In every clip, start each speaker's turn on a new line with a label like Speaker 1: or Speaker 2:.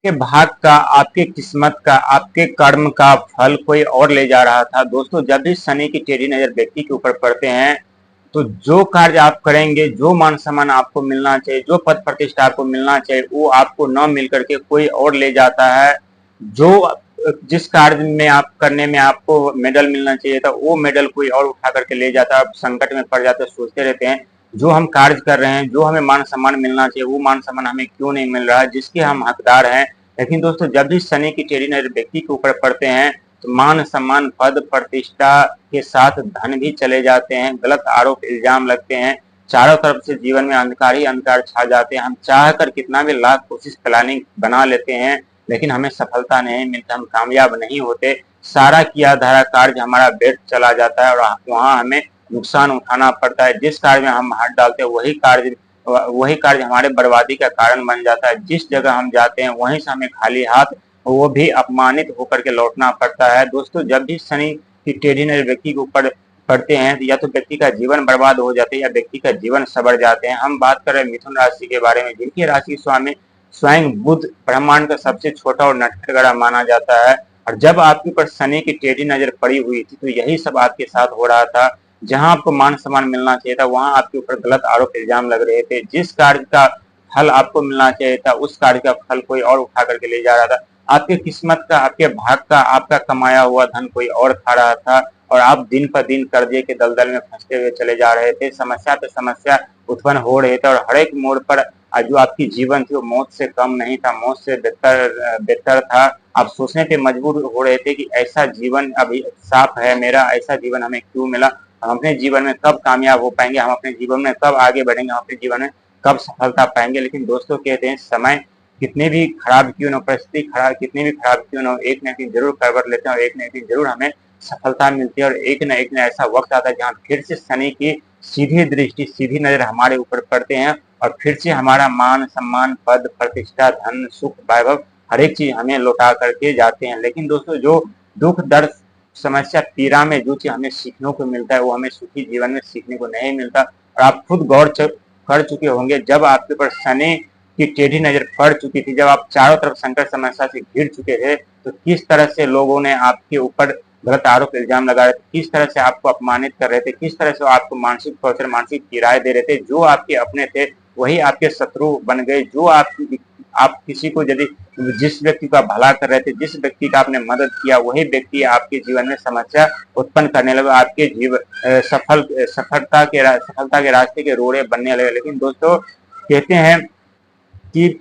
Speaker 1: के भाग का, आपके किस्मत का, आपके कर्म का फल कोई और ले जा रहा था। दोस्तों, जब भी शनि की टेढ़ी नजर व्यक्ति के ऊपर पड़ते हैं तो जो कार्य आप करेंगे, जो मान सम्मान आपको मिलना चाहिए, जो पद प्रतिष्ठा आपको मिलना चाहिए, वो आपको न मिल करके कोई और ले जाता है। जो जिस कार्य में आप करने में आपको मेडल मिलना चाहिए था, वो मेडल कोई और उठा करके ले जाता है। आप संकट में पड़ जाते, सोचते रहते हैं जो हम कार्य कर रहे हैं, जो हमें मान सम्मान मिलना चाहिए, वो मान सम्मान हमें क्यों नहीं मिल रहा है, जिसके हम हकदार हैं। लेकिन दोस्तों, जब भी शनि की टेढ़ी नजर व्यक्ति के ऊपर पड़ते हैं तो मान सम्मान, पद प्रतिष्ठा के साथ धन भी चले जाते हैं, गलत आरोप इल्जाम लगते हैं, चारों तरफ से जीवन में अंधकार ही अंधकार छा जाते हैं। हम चाह कर कितना भी लाख कोशिश प्लानिंग बना लेते हैं, लेकिन हमें सफलता नहीं मिलती, हम कामयाब नहीं होते। सारा किया धारा कार्य हमारा व्यर्थ चला जाता है और वहां हमें नुकसान उठाना पड़ता है। जिस कार्य में हम हाथ डालते हैं वही कार्य हमारे बर्बादी का कारण बन जाता है। जिस जगह हम जाते हैं वहीं से हमें खाली हाथ, वो भी अपमानित होकर के लौटना पड़ता है। दोस्तों, जब भी शनि की टेढ़ी नजर व्यक्ति के ऊपर पड़ते हैं या तो व्यक्ति का जीवन बर्बाद हो जाते हैं या व्यक्ति का जीवन सवर जाते हैं। हम बात कर रहे हैं मिथुन राशि के बारे में, जिनकी राशि स्वामी स्वयं बुध ब्रह्मांड का सबसे छोटा और नटखट ग्रह माना जाता है। और जब आपके ऊपर शनि की टेढ़ी नजर पड़ी हुई थी तो यही सब आपके साथ हो रहा था। जहां आपको मान सम्मान मिलना चाहिए था, वहां आपके ऊपर गलत आरोप इल्जाम लग रहे थे। जिस कार्य का फल आपको मिलना चाहिए था, उस कार्य का फल कोई और उठा करके ले जा रहा था। आपके किस्मत का, आपके भाग का, आपका कमाया हुआ धन कोई और खा रहा था और आप दिन पर दिन कर्जे के दलदल में फंसते हुए चले जा रहे थे। समस्या पे समस्या उत्पन्न हो रहे थे और हर एक मोड़ पर जो आपकी जीवन थी वो मौत से कम नहीं था, मौत से बेहतर था। आप सोचने पे मजबूर हो रहे थे कि ऐसा जीवन अभी साफ है मेरा, ऐसा जीवन हमें क्यों मिला, हम अपने जीवन में कब कामयाब हो पाएंगे, हम अपने जीवन में कब आगे बढ़ेंगे, हम अपने जीवन में कब सफलता पाएंगे। लेकिन दोस्तों, कहते हैं समय कितने भी खराब क्यों न, परिस्थिति खराब कितनी भी खराब क्यों न हो, एक न एक दिन जरूर करवट लेते हैं और एक न एक दिन जरूर हमें सफलता मिलती है। और एक न एक दिन ऐसा वक्त आता है जहाँ फिर से शनि की सीधी दृष्टि, सीधी नजर हमारे ऊपर पड़ते हैं और फिर से हमारा मान सम्मान, पद प्रतिष्ठा, धन, सुख, वैभव, हर एक चीज हमें लौटा करके जाते हैं। लेकिन दोस्तों, जो दुख दर्द, समस्या, पीड़ा में जो चीज हमें सीखने को मिलता है, वो हमें सुखी जीवन में सीखने को नहीं मिलता। और आप खुद गौर कर चुके होंगे, जब आपके ऊपर शनि की टेढ़ी नजर पड़ चुकी थी, जब आप चारों तरफ संकट समस्या से घिर चुके थे, तो किस तरह से लोगों ने आपके ऊपर गलत आरोप इल्जाम लगा रहे थे, किस तरह से आपको अपमानित कर रहे थे, किस तरह से आपको मानसिक टॉर्चर, मानसिक पीड़ाएं दे रहे थे। जो आपके अपने थे वही आपके शत्रु बन गए। जो आप किसी को यदि जिस व्यक्ति का भला कर रहे थे, जिस व्यक्ति का आपने मदद किया, वही व्यक्ति आपके जीवन में समस्या उत्पन्न करने लगा, आपके जीवन सफलता के रास्ते के रोड़े बनने लगे। लेकिन दोस्तों, कहते हैं कि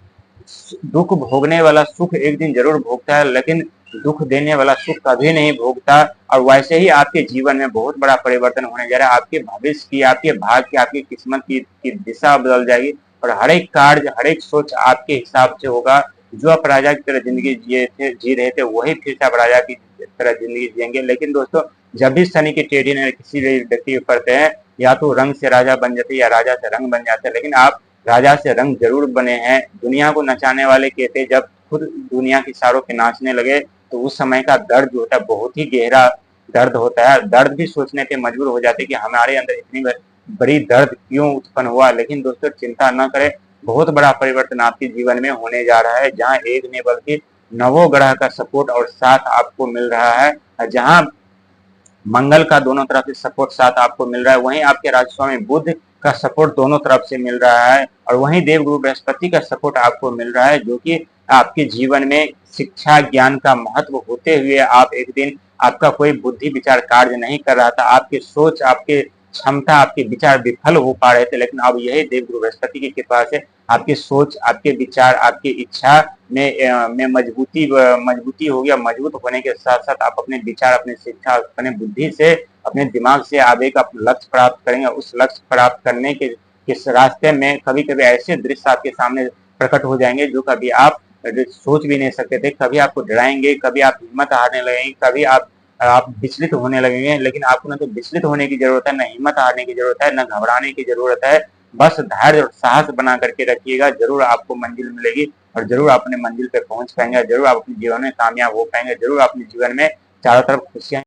Speaker 1: दुख भोगने वाला सुख एक दिन जरूर भोगता है, लेकिन दुख देने वाला सुख कभी नहीं भोगता। और वैसे ही आपके जीवन में बहुत बड़ा परिवर्तन होने जा रहा है। आपके भविष्य की, आपके भाग्य की, आपकी किस्मत की दिशा बदल जाएगी और हर एक कार्य, हर एक सोच आपके हिसाब से होगा। जो आप राजा की तरह जिंदगी जी रहे थे, वही फिर से आप राजा की तरह जिंदगी जिएंगे। लेकिन दोस्तों, जब भी शनि की टेढ़ी नजर किसी भी व्यक्ति पर पड़ते हैं, या तो रंग से राजा बन जाते हैं या राजा से रंग बन जाते हैं, लेकिन आप राजा से रंग जरूर बने हैं। दुनिया को नचाने वाले कहते, जब खुद दुनिया की इशारों पे नाचने लगे तो उस समय का दर्द जो होता है बहुत ही गहरा दर्द होता है। दर्द भी सोचने पे मजबूर हो जाते कि हमारे अंदर इतनी बड़ी दर्द क्यों उत्पन्न हुआ। लेकिन दोस्तों, चिंता न करें, बहुत बड़ा परिवर्तन आपके जीवन में होने जा रहा है, जहाँ एक नहीं बल्कि नवों ग्रह का सपोर्ट और साथ आपको मिल रहा है। जहाँ मंगल का दोनों तरफ से सपोर्ट साथ आपको मिल रहा है, वहीं आपके राजस्व में बुध का सपोर्ट दोनों तरफ से मिल रहा है और वहीं देवगुरु बृहस्पति का सपोर्ट आपको मिल रहा है, जो कि आपके जीवन में शिक्षा ज्ञान का महत्व होते हुए आप एक दिन, आपका कोई बुद्धि विचार कार्य नहीं कर रहा था, आपकी सोच, आपके क्षमता, आपके विचार विफल हो पा रहे थे, लेकिन अब यही देवगुरु बृहस्पति की कृपा से आपकी सोच, आपके विचार, आपकी इच्छा में मजबूती हो गया। मजबूत होने के साथ साथ आप अपने विचार, अपने शिक्षा, अपने बुद्धि से, अपने दिमाग से आप एक लक्ष्य प्राप्त करेंगे। उस लक्ष्य प्राप्त करने के इस रास्ते में कभी कभी ऐसे दृश्य आपके सामने प्रकट हो जाएंगे जो कभी आप सोच भी नहीं सकते थे। कभी आपको डराएंगे, कभी आप हिम्मत हारने लगेंगे, कभी आप विचलित होने लगेंगे। लेकिन आपको ना तो विचलित होने की जरूरत है, न हिम्मत हारने की जरूरत है, न घबराने की जरूरत है। बस धैर्य और साहस बना करके रखिएगा, जरूर आपको मंजिल मिलेगी और जरूर आप अपने मंजिल पे पहुंच पाएंगे, जरूर आप अपने जीवन में कामयाब हो पाएंगे, जरूर अपने जीवन में चारों तरफ खुशियां